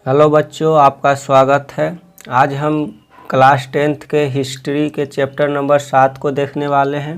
Hello बच्चों, आपका स्वागत है। आज हम क्लास 10th के हिस्ट्री के चैप्टर नंबर 7 को देखने वाले हैं।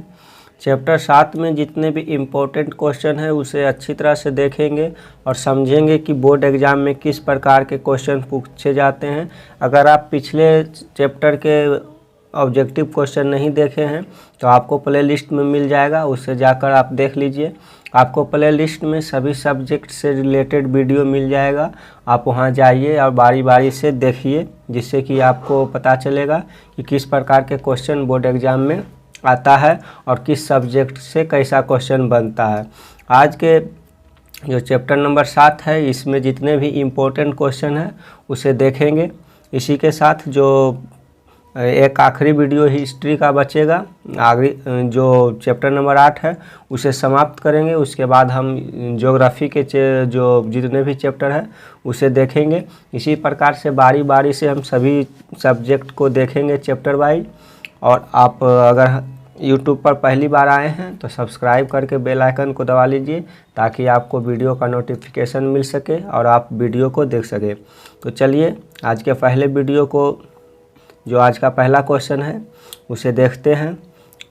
चैप्टर 7 में जितने भी इम्पोर्टेंट क्वेश्चन हैं उसे अच्छी तरह से देखेंगे और समझेंगे कि बोर्ड एग्ज़ाम में किस प्रकार के क्वेश्चन पूछे जाते हैं। अगर आप पिछले चैप्टर के ऑब्जेक्टिव क्वेश्चन नहीं देखे हैं तो आपको प्ले लिस्ट में मिल जाएगा, उससे जाकर आप देख लीजिए। आपको प्ले लिस्ट में सभी सब्जेक्ट से रिलेटेड वीडियो मिल जाएगा, आप वहां जाइए और बारी बारी से देखिए, जिससे कि आपको पता चलेगा कि किस प्रकार के क्वेश्चन बोर्ड एग्ज़ाम में आता है और किस सब्जेक्ट से कैसा क्वेश्चन बनता है। आज के जो चैप्टर नंबर 7 है इसमें जितने भी इम्पोर्टेंट क्वेश्चन हैं उसे देखेंगे। इसी के साथ जो एक आखिरी वीडियो हिस्ट्री का बचेगा, आगे जो चैप्टर नंबर 8 है उसे समाप्त करेंगे। उसके बाद हम ज्योग्राफी के जो जितने भी चैप्टर है उसे देखेंगे। इसी प्रकार से बारी बारी से हम सभी सब्जेक्ट को देखेंगे चैप्टर वाइज। और आप अगर यूट्यूब पर पहली बार आए हैं तो सब्सक्राइब करके बेल आइकन को दबा लीजिए, ताकि आपको वीडियो का नोटिफिकेशन मिल सके और आप वीडियो को देख सके। तो चलिए आज के पहले वीडियो को, जो आज का पहला क्वेश्चन है उसे देखते हैं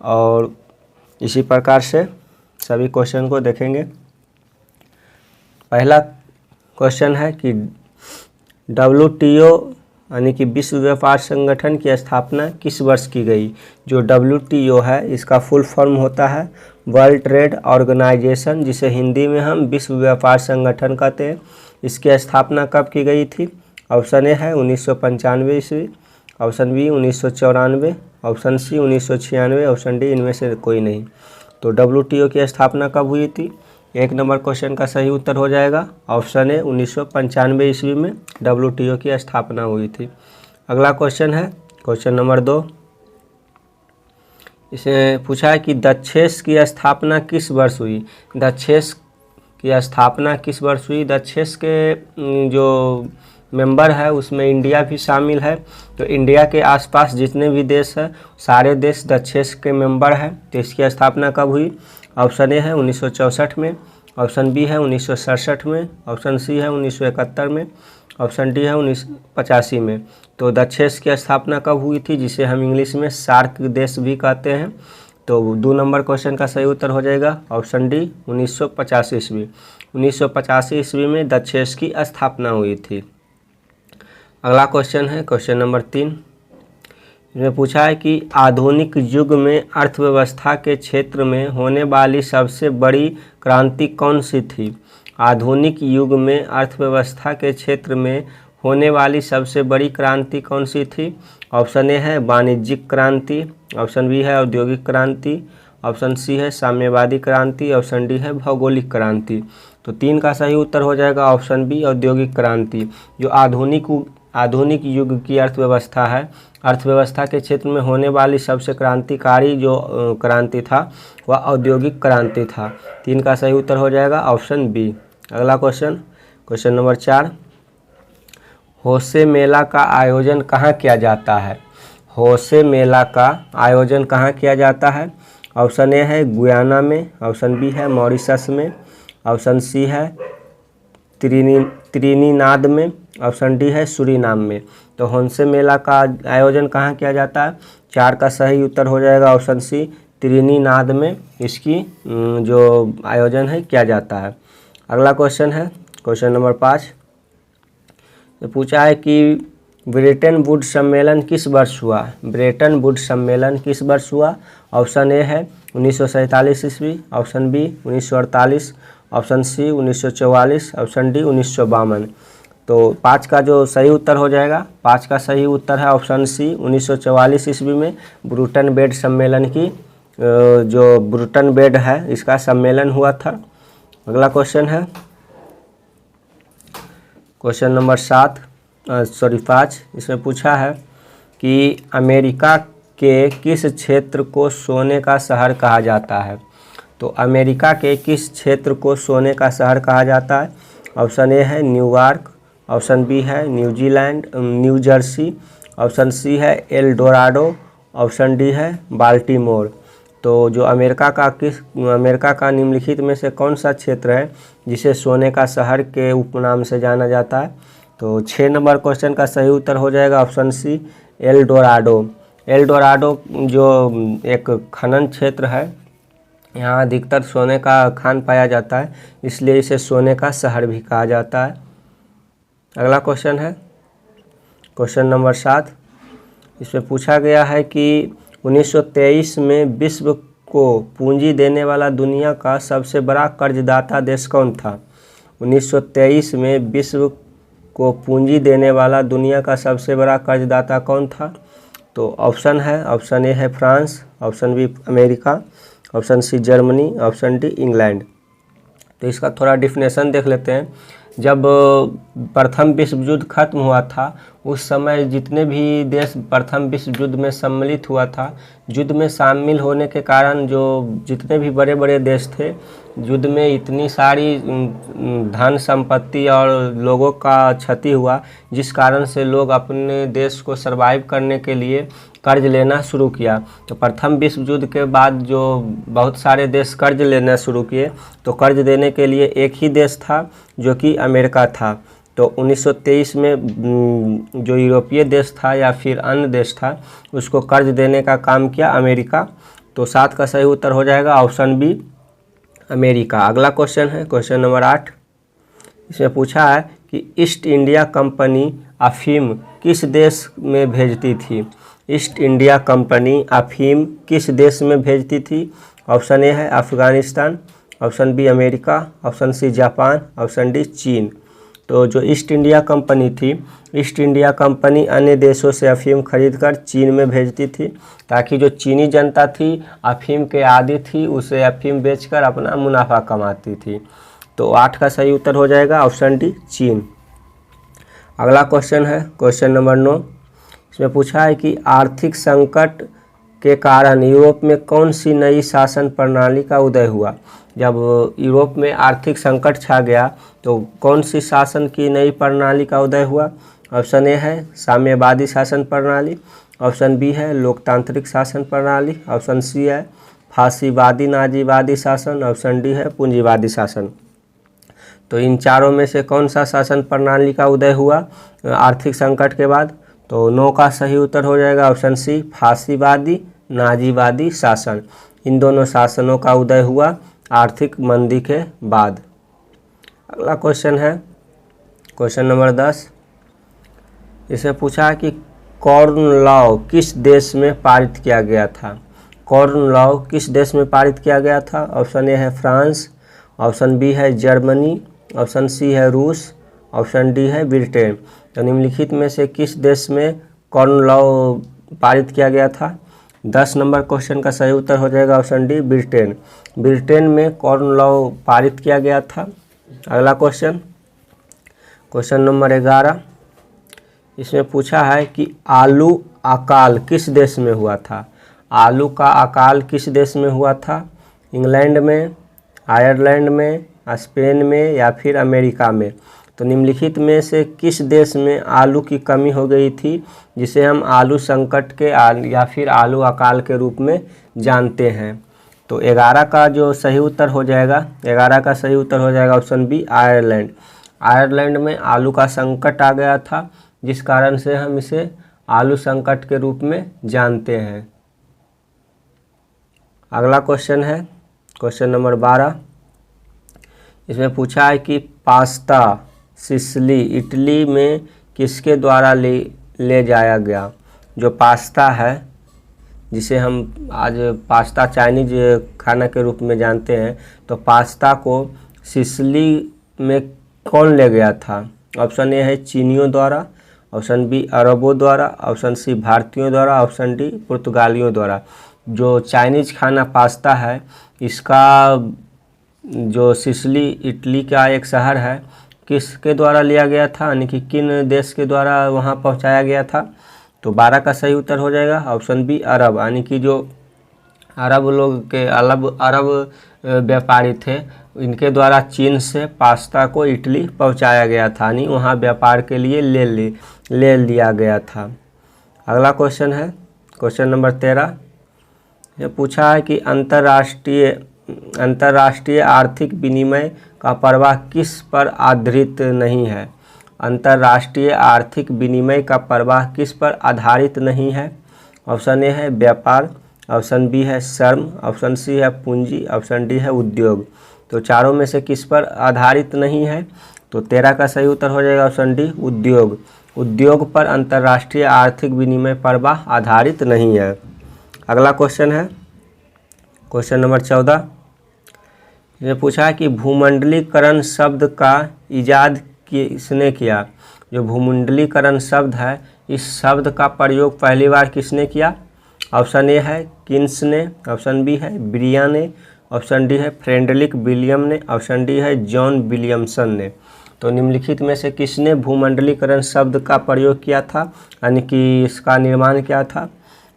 और इसी प्रकार से सभी क्वेश्चन को देखेंगे। पहला क्वेश्चन है कि WTO यानी कि विश्व व्यापार संगठन की स्थापना किस वर्ष की गई। जो WTO है इसका फुल फॉर्म होता है वर्ल्ड ट्रेड ऑर्गेनाइजेशन, जिसे हिंदी में हम विश्व व्यापार संगठन कहते हैं। इसकी स्थापना कब की गई थी? ऑप्शन ए है 1995 ईस्वी, option B 1994, option C 1996, option D इनमें से कोई नहीं। तो WTO की स्थापना कब हुई थी? एक नंबर क्वेश्चन का सही उत्तर हो जाएगा ऑप्शन ए 1995 ईस्वी में WTO की स्थापना हुई थी। अगला क्वेश्चन है क्वेश्चन नंबर 2। इसे पूछा है कि दक्षेस की स्थापना किस वर्ष हुई। दक्षेस की स्थापना किस वर्ष हुई? दक्षेस के जो मेंबर है उसमें इंडिया भी शामिल है। तो इंडिया के आसपास जितने भी देश हैं सारे देश दक्षेस के मेंबर हैं। तो इसकी स्थापना कब हुई? ऑप्शन ए है 1964 में, ऑप्शन बी है 1967 में, ऑप्शन सी है 1971 में, ऑप्शन डी है 1985 में। तो दक्षेस की स्थापना कब हुई थी, जिसे हम इंग्लिश में सार्क देश भी कहते हैं। तो 2 नंबर क्वेश्चन का सही उत्तर हो जाएगा ऑप्शन डी 1985 ईस्वी। 1985 ईस्वी में दक्षेस की स्थापना हुई थी। अगला क्वेश्चन है क्वेश्चन नंबर 3। इसमें पूछा है कि आधुनिक युग में अर्थव्यवस्था के क्षेत्र में होने वाली सबसे बड़ी क्रांति कौन सी थी। आधुनिक युग में अर्थव्यवस्था के क्षेत्र में होने वाली सबसे बड़ी क्रांति कौन सी थी? ऑप्शन ए है वाणिज्यिक क्रांति, ऑप्शन बी है औद्योगिक क्रांति, ऑप्शन सी है साम्यवादी क्रांति, ऑप्शन डी है भौगोलिक क्रांति। तो 3 का सही उत्तर हो जाएगा ऑप्शन बी औद्योगिक क्रांति। जो आधुनिक युग की अर्थव्यवस्था है, अर्थव्यवस्था के क्षेत्र में होने वाली सबसे क्रांतिकारी जो क्रांति था वह औद्योगिक क्रांति था। 3 का सही उत्तर हो जाएगा ऑप्शन बी। अगला क्वेश्चन नंबर 4। होसे मेला का आयोजन कहाँ किया जाता है। होसे मेला का आयोजन कहाँ किया जाता है? ऑप्शन ए है गुयाना में, ऑप्शन बी है मॉरिशस में, ऑप्शन सी है त्रिनिदाद में, ऑप्शन डी है सूरीनाम में। तो होसे मेला का आयोजन कहाँ किया जाता है? 4 का सही उत्तर हो जाएगा ऑप्शन सी त्रिनिदाद में इसकी जो आयोजन है किया जाता है। अगला क्वेश्चन है क्वेश्चन नंबर 5। तो पूछा है कि ब्रेटन वुड सम्मेलन किस वर्ष हुआ। ब्रेटन वुड सम्मेलन किस वर्ष हुआ? ऑप्शन ए है 1947 ईस्वी, option B 1948, option C 1944, option D 1952। तो 5 का जो सही उत्तर हो जाएगा, 5 का सही उत्तर है ऑप्शन सी 1944 ईस्वी में ब्रुटन बेड सम्मेलन की जो ब्रुटन बेड है इसका सम्मेलन हुआ था। अगला क्वेश्चन है क्वेश्चन नंबर 5। इसमें पूछा है कि अमेरिका के किस क्षेत्र को सोने का शहर कहा जाता है। तो अमेरिका के किस क्षेत्र को सोने का शहर कहा जाता है? ऑप्शन ए है न्यूयॉर्क, ऑप्शन बी है न्यू जर्सी, ऑप्शन सी है एल डोराडो, ऑप्शन डी है बाल्टीमोर। तो जो अमेरिका का निम्नलिखित में से कौन सा क्षेत्र है जिसे सोने का शहर के उपनाम से जाना जाता है? तो 6 नंबर क्वेश्चन का सही उत्तर हो जाएगा option C El Dorado. El Dorado जो एक खनन क्षेत्र है, यहाँ अधिकतर सोने का खान पाया जाता है, इसलिए इसे सोने का शहर भी कहा जाता है। अगला क्वेश्चन है क्वेश्चन नंबर 7। इसमें पूछा गया है कि 1923 में विश्व को पूंजी देने वाला दुनिया का सबसे बड़ा कर्जदाता देश कौन था। 1923 में विश्व को पूंजी देने वाला दुनिया का सबसे बड़ा कर्जदाता कौन था। तो ऑप्शन है, ऑप्शन ए है France, option B America, option C Germany, option D England. तो इसका थोड़ा डिफिनेशन देख लेते हैं। जब प्रथम विश्व युद्ध खत्म हुआ था, उस समय जितने भी देश प्रथम विश्व युद्ध में सम्मिलित हुआ था, युद्ध में शामिल होने के कारण जो जितने भी बड़े बड़े देश थे, युद्ध में इतनी सारी धन संपत्ति और लोगों का क्षति हुआ, जिस कारण से लोग अपने देश को सरवाइव करने के लिए कर्ज लेना शुरू किया। तो प्रथम विश्व युद्ध के बाद जो बहुत सारे देश कर्ज लेना शुरू किए, तो कर्ज देने के लिए एक ही देश था जो कि अमेरिका था। तो 1923 में जो यूरोपीय देश था या फिर अन्य देश था, उसको कर्ज देने का काम किया अमेरिका। तो 7 का सही उत्तर हो जाएगा ऑप्शन बी अमेरिका। अगला क्वेश्चन है क्वेश्चन नंबर 8। इसमें पूछा है कि ईस्ट इंडिया कंपनी अफीम किस देश में भेजती थी। ईस्ट इंडिया कंपनी अफीम किस देश में भेजती थी। ऑप्शन ए है Afghanistan, option B America, option C Japan, option D चीन। तो जो ईस्ट इंडिया कंपनी थी, ईस्ट इंडिया कंपनी अन्य देशों से अफीम खरीदकर चीन में भेजती थी, ताकि जो चीनी जनता थी अफीम के आदी थी, उसे अफीम बेचकर अपना मुनाफा कमाती थी। तो 8 का सही उत्तर हो जाएगा ऑप्शन डी चीन। अगला क्वेश्चन है क्वेश्चन नंबर 9। इसमें पूछा है कि आर्थिक संकट के कारण यूरोप में कौन सी नई शासन प्रणाली का उदय हुआ। जब यूरोप में आर्थिक संकट छा गया, तो कौन सी शासन की नई प्रणाली का उदय हुआ। ऑप्शन ए है साम्यवादी शासन प्रणाली, ऑप्शन बी है लोकतांत्रिक शासन प्रणाली, ऑप्शन सी है फासीवादी नाजीवादी शासन, ऑप्शन डी है पूंजीवादी शासन। तो इन चारों में से कौन सा शासन प्रणाली का उदय हुआ आर्थिक संकट के बाद। तो 9 का सही उत्तर हो जाएगा ऑप्शन सी फासीवादी नाजीवादी शासन। इन दोनों शासनों का उदय हुआ आर्थिक मंदी के बाद। अगला क्वेश्चन है क्वेश्चन नंबर 10। इसमें पूछा है कि कॉर्न लॉ किस देश में पारित किया गया था। कॉर्न लॉ किस देश में पारित किया गया था। ऑप्शन ए है फ्रांस, ऑप्शन बी है जर्मनी, ऑप्शन सी है रूस, ऑप्शन डी है ब्रिटेन। तो निम्नलिखित में से किस देश में कॉर्न लॉ पारित किया गया था। 10 नंबर क्वेश्चन का सही उत्तर हो जाएगा ऑप्शन डी ब्रिटेन। ब्रिटेन में कॉर्न लॉ पारित किया गया था। अगला क्वेश्चन क्वेश्चन नंबर 11। इसमें पूछा है कि आलू अकाल किस देश में हुआ था। आलू का अकाल किस देश में हुआ था। इंग्लैंड में, आयरलैंड में, स्पेन में या फिर अमेरिका में। तो निम्नलिखित में से किस देश में आलू की कमी हो गई थी, जिसे हम आलू संकट के या फिर आलू अकाल के रूप में जानते हैं। तो 11 का जो सही उत्तर हो जाएगा, 11 का सही उत्तर हो जाएगा ऑप्शन बी आयरलैंड। आयरलैंड में आलू का संकट आ गया था, जिस कारण से हम इसे आलू संकट के रूप में जानते हैं। अगला क्वेश्चन है क्वेश्चन नंबर 12। इसमें पूछा है कि पास्ता सिसिली इटली में किसके द्वारा ले जाया गया। जो पास्ता है, जिसे हम आज पास्ता चाइनीज खाना के रूप में जानते हैं, तो पास्ता को सिसिली में कौन ले गया था। ऑप्शन ए है चीनियों द्वारा, ऑप्शन बी अरबों द्वारा, ऑप्शन सी भारतीयों द्वारा, ऑप्शन डी पुर्तगालियों द्वारा। जो चाइनीज खाना पास्ता है, इसका जो सिसिली इटली का एक शहर है, किसके द्वारा लिया गया था, यानी कि किन देश के द्वारा वहाँ पहुँचाया गया था। तो 12 का सही उत्तर हो जाएगा ऑप्शन बी अरब, यानी कि जो अरब लोग के अरब व्यापारी थे, इनके द्वारा चीन से पास्ता को इटली पहुँचाया गया था, यानी वहाँ व्यापार के लिए ले लिया गया था। अगला क्वेश्चन है क्वेश्चन नंबर 13। ये पूछा है कि अंतर्राष्ट्रीय आर्थिक विनिमय का प्रवाह किस पर आधारित नहीं है। अंतर्राष्ट्रीय आर्थिक विनिमय का प्रवाह किस पर आधारित नहीं है? ऑप्शन ए है व्यापार, ऑप्शन बी है श्रम, ऑप्शन सी है पूंजी, ऑप्शन डी है उद्योग। तो चारों में से किस पर आधारित नहीं है? तो 13 का सही उत्तर हो जाएगा ऑप्शन डी उद्योग। उद्योग पर अंतर्राष्ट्रीय आर्थिक विनिमय प्रवाह आधारित नहीं है। अगला क्वेश्चन है क्वेश्चन नंबर 14। ये पूछा है कि भूमंडलीकरण शब्द का इजाद किसने किया? जो भूमंडलीकरण शब्द है, इस शब्द का प्रयोग पहली बार किसने किया? ऑप्शन ए है किन्स ने, ऑप्शन बी है ब्रिया ने, ऑप्शन डी है फ्रेडरिक विलियम ने, ऑप्शन डी है जॉन विलियमसन ने। तो निम्नलिखित में से किसने भूमंडलीकरण शब्द का प्रयोग किया था, यानी कि इसका निर्माण किया था?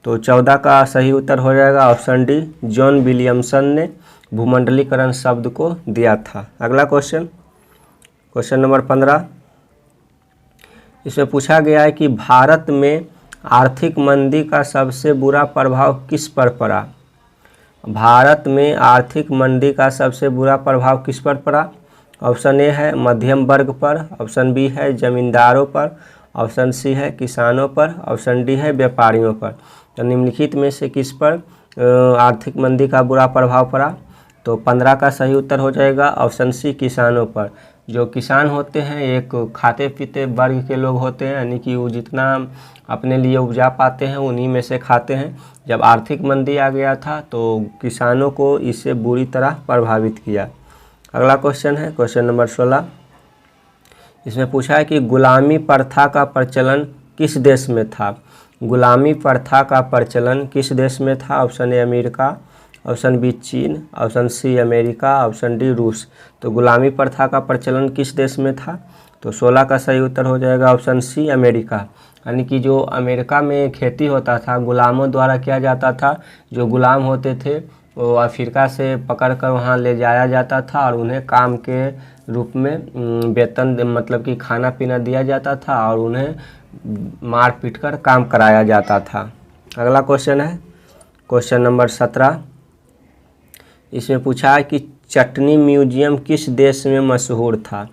तो 14 का सही उत्तर हो जाएगा ऑप्शन डी जॉन विलियमसन ने भूमंडलीकरण शब्द को दिया था। अगला क्वेश्चन क्वेश्चन नंबर 15। इसमें पूछा गया है कि भारत में आर्थिक मंदी का सबसे बुरा प्रभाव किस पर पड़ा? भारत में आर्थिक मंदी का सबसे बुरा प्रभाव किस पर पड़ा? ऑप्शन ए है मध्यम वर्ग पर, ऑप्शन बी है जमींदारों पर, ऑप्शन सी है किसानों पर, ऑप्शन डी है व्यापारियों पर। तो निम्नलिखित में से किस पर आर्थिक मंदी का बुरा प्रभाव पड़ा? तो 15 का सही उत्तर हो जाएगा ऑप्शन सी किसानों पर। जो किसान होते हैं एक खाते पीते वर्ग के लोग होते हैं, यानी कि वो जितना अपने लिए उपजा पाते हैं उन्हीं में से खाते हैं। जब आर्थिक मंदी आ गया था तो किसानों को इससे बुरी तरह प्रभावित किया। अगला क्वेश्चन है क्वेश्चन नंबर 16। इसमें पूछा है कि गुलामी प्रथा का प्रचलन किस देश में था? गुलामी प्रथा का प्रचलन किस देश में था? Option A America, option B चीन, option C America, option D रूस। तो गुलामी प्रथा का प्रचलन किस देश में था? तो 16 का सही उत्तर हो जाएगा ऑप्शन सी अमेरिका। यानी कि जो अमेरिका में खेती होता था गुलामों द्वारा किया जाता था। जो गुलाम होते थे वो अफ्रीका से पकड़कर वहाँ ले जाया जाता था और उन्हें काम के रूप में वेतन मतलब कि खाना पीना दिया जाता था और उन्हें मार पीट कर काम कराया जाता था। अगला क्वेश्चन है क्वेश्चन नंबर 17। इसमें पूछा है कि चटनी म्यूजियम किस देश में मशहूर था?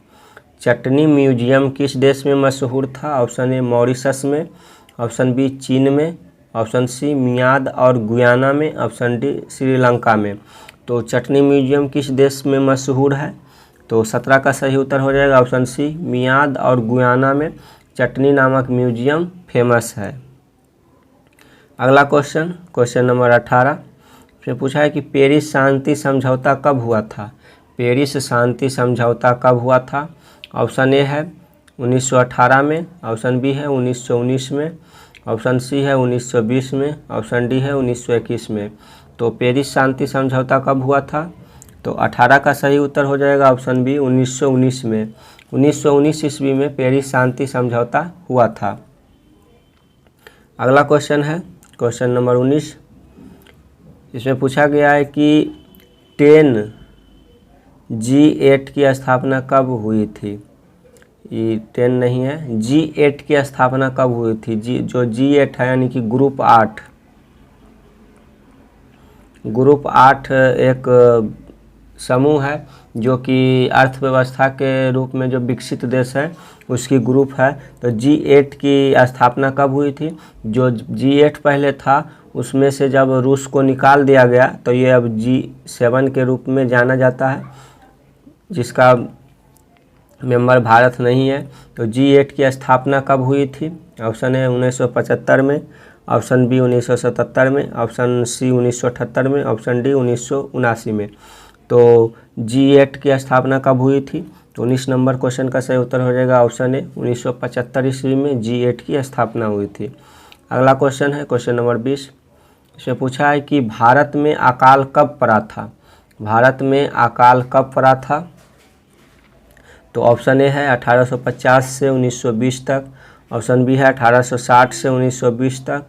चटनी म्यूजियम किस देश में मशहूर था? ऑप्शन ए मॉरिशस में, ऑप्शन बी चीन में, ऑप्शन सी मियाद और गुयाना में, ऑप्शन डी श्रीलंका में। तो चटनी म्यूजियम किस देश में मशहूर है? तो 17 का सही उत्तर हो जाएगा ऑप्शन सी मियाद और गुयाना में चटनी नामक म्यूजियम फेमस है। अगला क्वेश्चन क्वेश्चन नंबर 18। फिर पूछा है कि पेरिस शांति समझौता कब हुआ था? पेरिस शांति समझौता कब हुआ था? ऑप्शन ए है 1918 में, ऑप्शन बी है 1919 में, ऑप्शन सी है 1920 में, ऑप्शन डी है 1921 में। तो पेरिस शांति समझौता कब हुआ था? तो 18 का सही उत्तर हो जाएगा ऑप्शन बी 1919 में। 1919 ईस्वी में पेरिस शांति समझौता हुआ था। अगला क्वेश्चन है क्वेश्चन नंबर 19। इसमें पूछा गया है कि 10G8 की स्थापना कब हुई थी? ये 10 नहीं है, G8 की स्थापना कब हुई थी? जो G8 है यानी कि ग्रुप 8 एक समूह है जो कि अर्थव्यवस्था के रूप में जो विकसित देश है उसकी ग्रुप है। तो G8 की स्थापना कब हुई थी? जो G8 पहले था उसमें से जब रूस को निकाल दिया गया तो ये अब G7 के रूप में जाना जाता है, जिसका मेंबर भारत नहीं है। तो G8 की स्थापना कब हुई थी? ऑप्शन ए 1975 में, ऑप्शन बी 1977 में, ऑप्शन सी 1978 में, ऑप्शन डी 1979 में। तो G8 की स्थापना कब हुई थी? तो 19 नंबर क्वेश्चन का सही उत्तर हो जाएगा ऑप्शन ए 1975 ईस्वी में G8 की स्थापना हुई थी। अगला क्वेश्चन है क्वेश्चन नंबर 20। इसमें पूछा है कि भारत में अकाल कब पड़ा था? भारत में अकाल कब पड़ा था? तो ऑप्शन ए है 1850 से 1920 तक, ऑप्शन बी है 1860 से 1920 तक,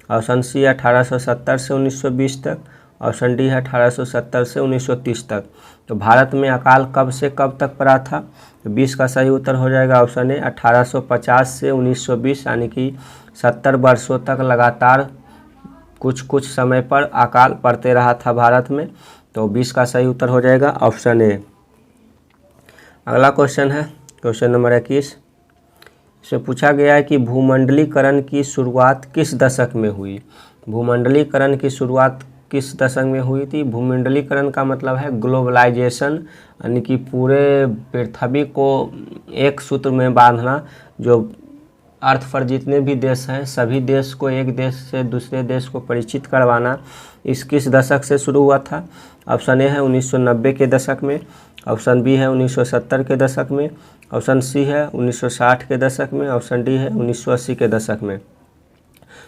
ऑप्शन सी है 1870 से 1920 तक, ऑप्शन डी है 1870 से 1930 तक। तो भारत में अकाल कब से कब तक पड़ा था? तो 20 का सही उत्तर हो जाएगा ऑप्शन ए 1850 से 1920, यानी कि 70 वर्षों तक लगातार कुछ समय पर अकाल पड़ते रहा था भारत में। तो 20 का सही उत्तर हो जाएगा ऑप्शन ए। अगला क्वेश्चन है क्वेश्चन नंबर 21। इसमें पूछा गया है कि भूमंडलीकरण की शुरुआत किस दशक में हुई। भूमंडलीकरण की शुरुआत किस दशक में हुई थी। भूमंडलीकरण का मतलब है ग्लोबलाइजेशन, यानी कि पूरे पृथ्वी को एक सूत्र में बांधना। जो अर्थ पर जितने भी देश हैं सभी देश को एक देश से दूसरे देश को परिचित करवाना इस किस दशक से शुरू हुआ था। ऑप्शन ए है 1990 के दशक में, ऑप्शन बी है 1970 के दशक में, ऑप्शन सी है 1960 के दशक में, ऑप्शन डी है 1980 के दशक में।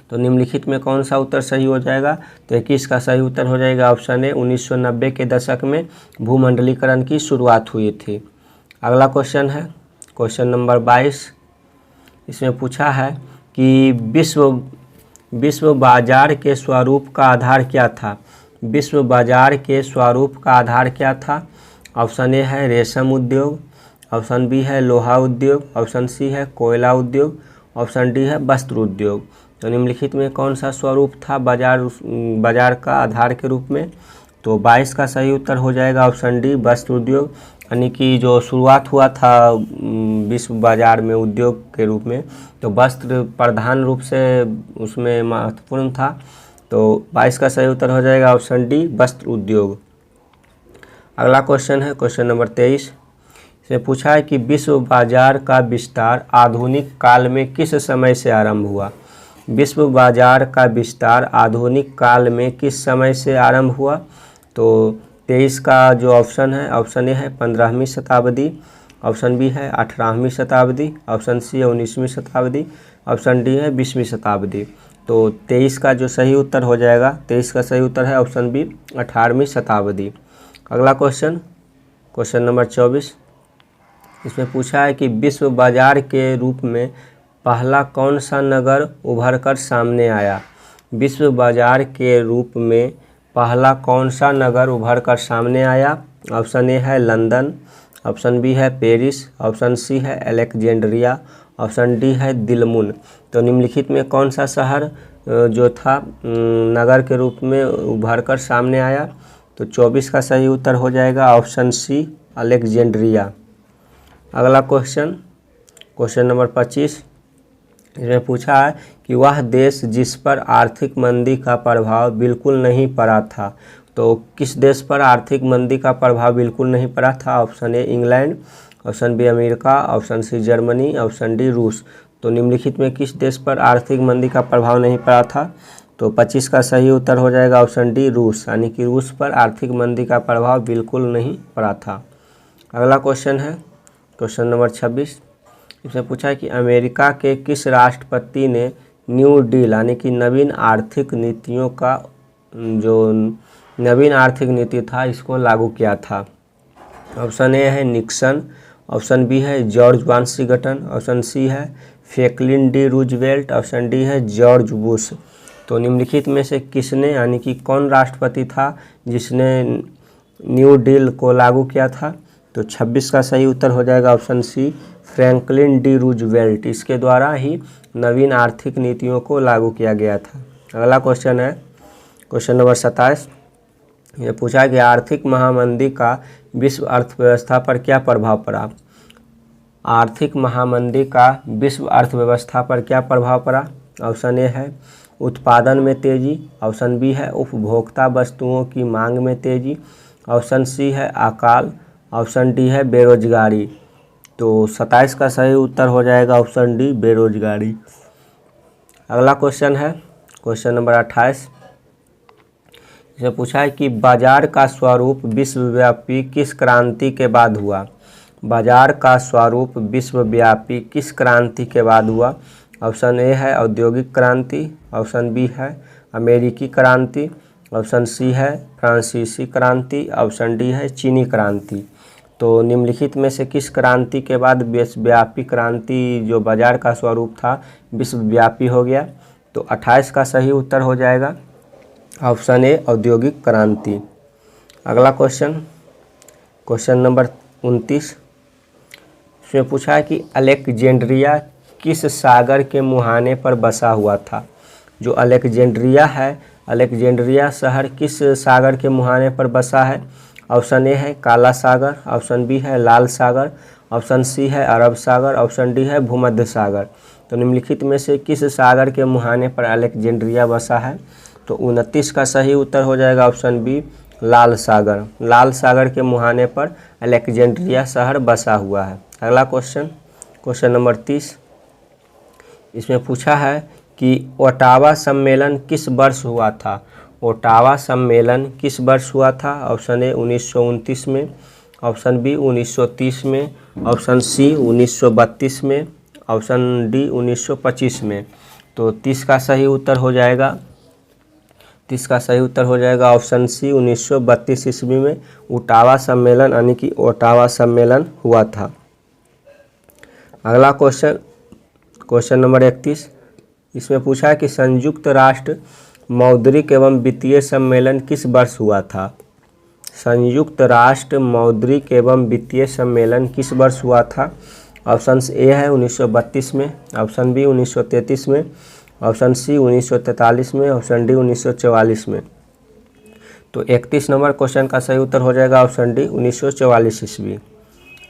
तो निम्नलिखित में कौन सा उत्तर सही हो जाएगा। तो 21 का सही उत्तर हो जाएगा ऑप्शन ए 1990 के दशक में भूमंडलीकरण की शुरुआत हुई थी। अगला क्वेश्चन है क्वेश्चन नंबर 22। इसमें पूछा है कि विश्व बाजार के स्वरूप का आधार क्या था। विश्व बाजार के स्वरूप का आधार क्या था। ऑप्शन ए है रेशम उद्योग, ऑप्शन बी है लोहा उद्योग, ऑप्शन सी है कोयला उद्योग, ऑप्शन डी है वस्त्र उद्योग। तो निम्नलिखित में कौन सा स्वरूप था बाजार का आधार के रूप में। तो 22 का सही उत्तर हो जाएगा ऑप्शन डी वस्त्र उद्योग, यानी कि जो शुरुआत हुआ था विश्व बाजार में उद्योग के रूप में तो वस्त्र प्रधान रूप से उसमें महत्वपूर्ण था। तो 22 का सही उत्तर हो जाएगा ऑप्शन डी वस्त्र उद्योग। अगला क्वेश्चन है क्वेश्चन नंबर 23। इसमें पूछा है कि विश्व बाजार का विस्तार आधुनिक काल में किस समय से आरंभ हुआ। विश्व बाजार का विस्तार आधुनिक काल में किस समय से आरंभ हुआ। तो 23 का जो ऑप्शन है ऑप्शन ए है 15वीं शताब्दी, ऑप्शन बी है 18वीं शताब्दी, ऑप्शन सी है 19वीं शताब्दी, ऑप्शन डी है 20वीं शताब्दी। तो 23 का जो सही उत्तर हो जाएगा 23 का सही उत्तर है ऑप्शन बी 18वीं शताब्दी। अगला क्वेश्चन क्वेश्चन नंबर 24। इसमें पूछा है कि विश्व बाजार के रूप में पहला कौन सा नगर उभर कर सामने आया। विश्व बाजार के रूप में पहला कौन सा नगर उभर कर सामने आया। ऑप्शन ए है लंदन, ऑप्शन बी है पेरिस, ऑप्शन सी है अलेक्जेंड्रिया, ऑप्शन डी है दिलमुन। तो निम्नलिखित में कौन सा शहर जो था नगर के रूप में उभर कर सामने आया। तो 24 का सही उत्तर हो जाएगा ऑप्शन सी अलेक्जेंड्रिया। अगला क्वेश्चन क्वेश्चन नंबर 25। इसमें पूछा है कि वह देश जिस पर आर्थिक मंदी का प्रभाव बिल्कुल नहीं पड़ा था। तो किस देश पर आर्थिक मंदी का प्रभाव बिल्कुल नहीं पड़ा था। Option A England, option B America, option C Germany, option D रूस। तो निम्नलिखित में किस देश पर आर्थिक मंदी का प्रभाव नहीं पड़ा था। तो 25 का सही उत्तर हो जाएगा ऑप्शन डी रूस, यानी कि रूस पर आर्थिक मंदी का प्रभाव बिल्कुल नहीं पड़ा था। अगला क्वेश्चन है क्वेश्चन नंबर 26। इसमें पूछा है कि अमेरिका के किस राष्ट्रपति ने न्यू डील यानी कि नवीन आर्थिक नीतियों का जो नवीन आर्थिक नीति था इसको लागू किया था। ऑप्शन ए है निक्सन, ऑप्शन बी है जॉर्ज वाशिंगटन, ऑप्शन सी है Franklin D Roosevelt, option D है जॉर्ज बुश। तो निम्नलिखित में से किसने यानी कि कौन राष्ट्रपति था जिसने न्यू डील को लागू किया था। तो 26 का सही उत्तर हो जाएगा option C Franklin D Roosevelt. इसके द्वारा ही नवीन आर्थिक नीतियों को लागू किया गया था। अगला क्वेश्चन है क्वेश्चन नंबर 27। ये पूछा है कि आर्थिक महामंदी का विश्व अर्थव्यवस्था पर क्या प्रभाव पड़ा। आर्थिक महामंदी का विश्व अर्थव्यवस्था पर क्या प्रभाव पड़ा। ऑप्शन ए है उत्पादन में तेजी, ऑप्शन बी है उपभोक्ता वस्तुओं की मांग में तेजी, ऑप्शन सी है अकाल, ऑप्शन डी है बेरोजगारी। तो 27 का सही उत्तर हो जाएगा ऑप्शन डी बेरोजगारी। अगला क्वेश्चन है क्वेश्चन नंबर 28। इसे पूछा है कि बाजार का स्वरूप विश्वव्यापी किस क्रांति के बाद हुआ। बाजार का स्वरूप विश्वव्यापी किस क्रांति के बाद हुआ। ऑप्शन ए है औद्योगिक क्रांति, ऑप्शन बी है अमेरिकी क्रांति, ऑप्शन सी है फ्रांसीसी क्रांति, ऑप्शन डी है चीनी क्रांति। तो निम्नलिखित में से किस क्रांति के बाद विश्वव्यापी क्रांति जो बाजार का स्वरूप था विश्वव्यापी हो गया। तो 28 का सही उत्तर हो जाएगा ऑप्शन ए औद्योगिक क्रांति। अगला क्वेश्चन क्वेश्चन नंबर 29। इसमें पूछा है कि अलेक्जेंड्रिया किस सागर के मुहाने पर बसा हुआ था। जो अलेक्जेंड्रिया है अलेक्जेंड्रिया शहर किस सागर के मुहाने पर बसा है। ऑप्शन ए है काला सागर, ऑप्शन बी है लाल सागर, ऑप्शन सी है अरब सागर, ऑप्शन डी है भूमध्य सागर। तो निम्नलिखित में से किस सागर के मुहाने पर अलेक्जेंड्रिया बसा है? तो 29 का सही उत्तर हो जाएगा ऑप्शन बी लाल सागर। लाल सागर के मुहाने पर अलेक्जेंड्रिया शहर बसा हुआ है। अगला क्वेश्चन, क्वेश्चन नंबर 30, इसमें पूछा है कि ओटावा सम्मेलन किस वर्ष हुआ था? ओटावा सम्मेलन किस वर्ष हुआ था? ऑप्शन ए 1929 में, ऑप्शन बी 1930 में, ऑप्शन सी 1932 में, ऑप्शन डी 1925 में। तो 30 का सही उत्तर हो जाएगा, 30 का सही उत्तर हो जाएगा ऑप्शन सी 1932 ईस्वी में ओटावा सम्मेलन यानी कि ओटावा सम्मेलन हुआ था। अगला क्वेश्चन, क्वेश्चन नंबर 31, इसमें पूछा है कि संयुक्त राष्ट्र मौद्रिक एवं वित्तीय सम्मेलन किस वर्ष हुआ था? संयुक्त राष्ट्र मौद्रिक एवं वित्तीय सम्मेलन किस वर्ष हुआ था? ऑप्शन ए है 1932 में, ऑप्शन बी 1933 में, ऑप्शन सी 1943 में, ऑप्शन डी 1944 में। तो 31 नंबर क्वेश्चन का सही उत्तर हो जाएगा ऑप्शन डी 1944 ईस्वी।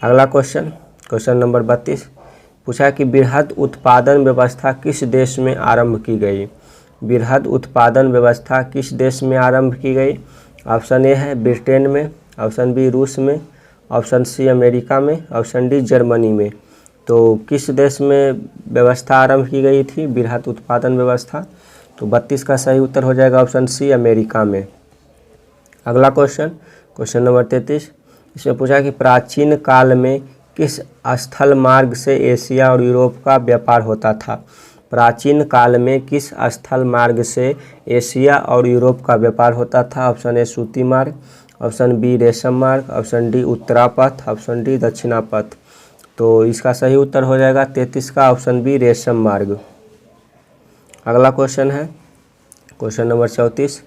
अगला क्वेश्चन, क्वेश्चन नंबर 32, पूछा कि बृहद उत्पादन व्यवस्था किस देश में आरंभ की गई? बृहद उत्पादन व्यवस्था किस देश में आरंभ की गई? ऑप्शन ए है ब्रिटेन में, ऑप्शन बी रूस में, ऑप्शन सी अमेरिका में, ऑप्शन डी जर्मनी में। तो किस देश में व्यवस्था आरंभ की गई थी बृहद उत्पादन व्यवस्था? तो 32 का सही उत्तर हो जाएगा ऑप्शन सी अमेरिका में। अगला क्वेश्चन, क्वेश्चन नंबर 33, इसमें पूछा कि प्राचीन काल में किस स्थल मार्ग से एशिया और यूरोप का व्यापार होता था? प्राचीन काल में किस स्थल मार्ग से एशिया और यूरोप का व्यापार होता था? ऑप्शन ए सूती मार्ग, ऑप्शन बी रेशम मार्ग, option D Uttarapath, option D Dakshinapath. तो इसका सही उत्तर हो जाएगा 33 का ऑप्शन बी रेशम मार्ग। अगला क्वेश्चन है क्वेश्चन नंबर 34,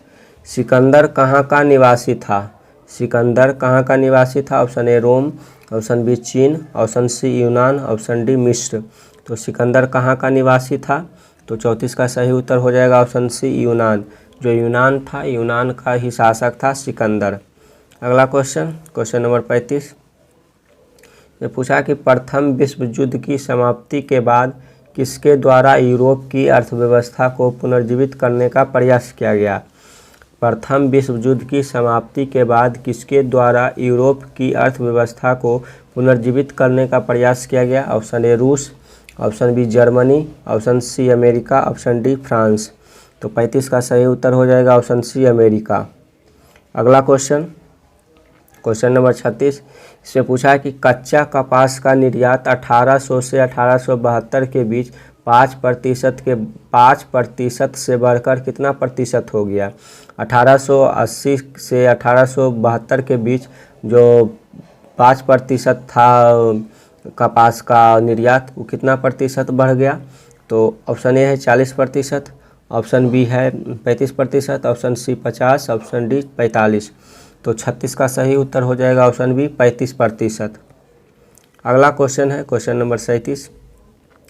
सिकंदर कहाँ का निवासी था? सिकंदर कहाँ का निवासी था? Option A Rome, option B चीन, ऑप्शन सी यूनान, ऑप्शन डी मिस्र। तो सिकंदर कहाँ का निवासी था? तो 34 का सही उत्तर हो जाएगा ऑप्शन सी यूनान। जो यूनान था, यूनान का ही शासक था सिकंदर। अगला क्वेश्चन, क्वेश्चन नंबर 35, ने पूछा कि प्रथम विश्व युद्ध की समाप्ति के बाद किसके द्वारा यूरोप की अर्थव्यवस्था को पुनर्जीवित करने का प्रयास किया गया? प्रथम विश्व युद्ध की समाप्ति के बाद किसके द्वारा यूरोप की अर्थव्यवस्था को पुनर्जीवित करने का प्रयास किया गया? ऑप्शन ए रूस, option B Germany, option C America, option D France. तो 35 का सही उत्तर हो जाएगा ऑप्शन सी अमेरिका। अगला क्वेश्चन, क्वेश्चन नंबर 36, इससे पूछा है कि कच्चा कपास का निर्यात 1800 से 1872 के बीच 5% से बढ़कर कितना प्रतिशत हो गया? 1880 से 1872 के बीच जो 5% था कपास का निर्यात, वो कितना प्रतिशत बढ़ गया? तो ऑप्शन ए है 40%, ऑप्शन बी है 35%, ऑप्शन सी 50%, ऑप्शन डी 45%। तो 36 का सही उत्तर हो जाएगा ऑप्शन बी 35%। अगला क्वेश्चन है क्वेश्चन नंबर 37,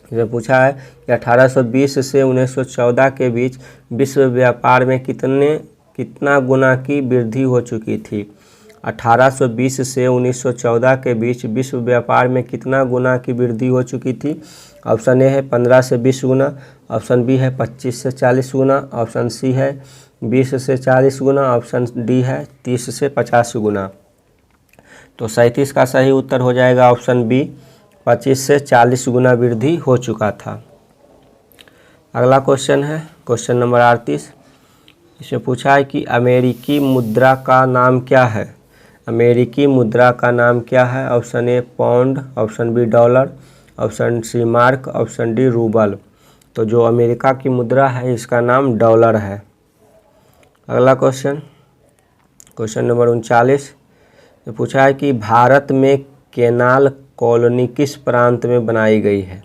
इसमें पूछा है कि 1820 से 1914 के बीच विश्व व्यापार में कितना गुना की वृद्धि हो चुकी थी? 1820 से 1914 के बीच विश्व व्यापार में कितना गुना की वृद्धि हो चुकी थी? ऑप्शन ए है 15 से 20 गुना, ऑप्शन बी है 25 से 40 गुना, ऑप्शन सी है 20 से 40 गुना, ऑप्शन डी है 30 से 50 गुना। तो 37 का सही उत्तर हो जाएगा ऑप्शन बी 25 से 40 गुना वृद्धि हो चुका था। अगला क्वेश्चन है क्वेश्चन नंबर 38, इसमें पूछा है कि अमेरिकी मुद्रा का नाम क्या है? अमेरिकी मुद्रा का नाम क्या है? Option A pound, option B dollar, option C mark, option D rouble. तो जो अमेरिका की मुद्रा है इसका नाम डॉलर है। अगला क्वेश्चन क्वेश्चन नंबर 39, ये पूछा है कि भारत में केनाल कॉलोनी किस प्रांत में बनाई गई है?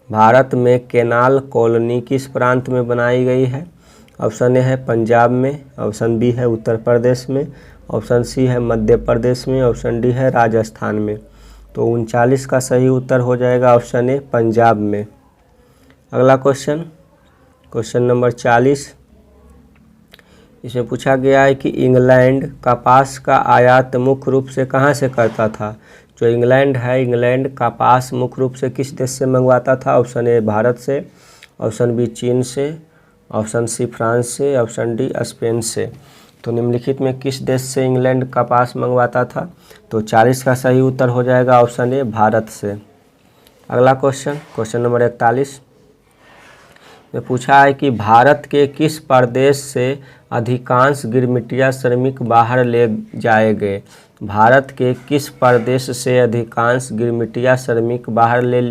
भारत में केनाल कॉलोनी किस प्रांत में बनाई गई है? ऑप्शन ए है पंजाब में, ऑप्शन बी है उत्तर प्रदेश में, ऑप्शन सी है मध्य प्रदेश में, ऑप्शन डी है राजस्थान में। तो 39 का सही उत्तर हो जाएगा ऑप्शन ए पंजाब में। अगला क्वेश्चन क्वेश्चन नंबर 40, इसमें पूछा गया है कि इंग्लैंड कपास का आयात मुख्य रूप से कहाँ से करता था? जो इंग्लैंड है, इंग्लैंड कपास मुख्य रूप से किस देश से मंगवाता था? ऑप्शन ए भारत से, ऑप्शन बी चीन से, ऑप्शन सी फ्रांस से, ऑप्शन डी स्पेन से। तो निम्नलिखित में किस देश से इंग्लैंड कपास मंगवाता था? तो 40 का सही उत्तर हो जाएगा ऑप्शन ए भारत से। अगला क्वेश्चन, क्वेश्चन नंबर 41 में पूछा है कि भारत के किस प्रदेश से अधिकांश गिरमिटिया श्रमिक बाहर ले जाए गए? भारत के किस प्रदेश से अधिकांश गिरमिटिया श्रमिक बाहर ले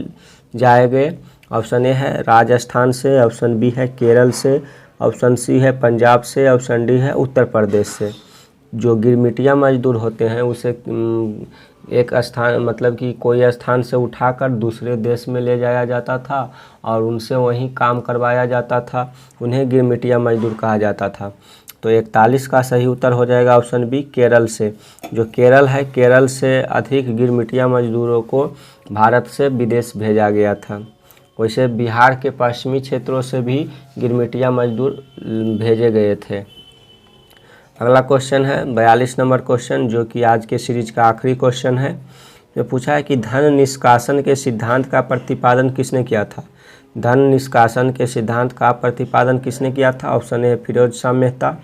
जाए गए? ऑप्शन ए है राजस्थान से, ऑप्शन बी है केरल से, ऑप्शन सी है पंजाब से, ऑप्शन डी है उत्तर प्रदेश से। जो गिरमिटिया मजदूर होते हैं उसे एक स्थान मतलब कि कोई स्थान से उठाकर दूसरे देश में ले जाया जाता था और उनसे वहीं काम करवाया जाता था, उन्हें गिरमिटिया मजदूर कहा जाता था। तो 41 का सही उत्तर हो जाएगा ऑप्शन बी केरल से। जो केरल है, केरल से अधिक गिरमिटिया मजदूरों को भारत से विदेश भेजा गया था। वैसे बिहार के पश्चिमी क्षेत्रों से भी गिरमिटिया मजदूर भेजे गए थे। अगला क्वेश्चन है 42 नंबर क्वेश्चन, जो कि आज के सीरीज का आखिरी क्वेश्चन है। जो पूछा है कि धन निष्कासन के सिद्धांत का प्रतिपादन किसने किया था? धन निष्कासन के सिद्धांत का प्रतिपादन किसने किया था? Option A Firoz Shah Mehta,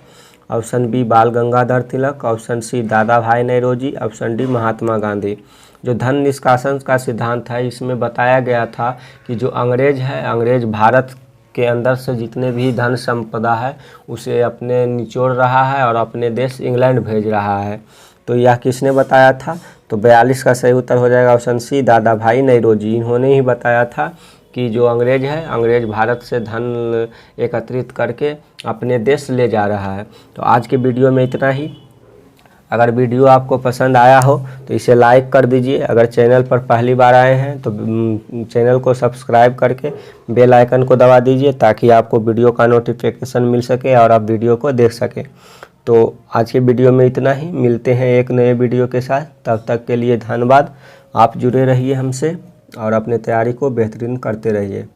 option B Bal Gangadhar Tilak, option C Dadabhai Naoroji, option D Mahatma Gandhi. जो धन निष्कासन का सिद्धांत है, इसमें बताया गया था कि जो अंग्रेज है, अंग्रेज भारत के अंदर से जितने भी धन संपदा है उसे अपने निचोड़ रहा है और अपने देश इंग्लैंड भेज रहा है। तो यह किसने बताया था? तो 42 का सही उत्तर हो जाएगा option C Dadabhai Naoroji. इन्होंने ही बताया था कि जो अंग्रेज है, अंग्रेज भारत से धन एकत्रित करके अपने देश ले जा रहा है। तो आज के वीडियो में इतना ही। अगर वीडियो आपको पसंद आया हो तो इसे लाइक कर दीजिए। अगर चैनल पर पहली बार आए हैं तो चैनल को सब्सक्राइब करके बेल आइकन को दबा दीजिए ताकि आपको वीडियो का नोटिफिकेशन मिल सके और आप वीडियो को देख सकें। तो आज के वीडियो में इतना ही। मिलते हैं एक नए वीडियो के साथ, तब तक के लिए धन्यवाद। आप जुड़े रहिए हमसे और अपने तैयारी को बेहतरीन करते रहिए।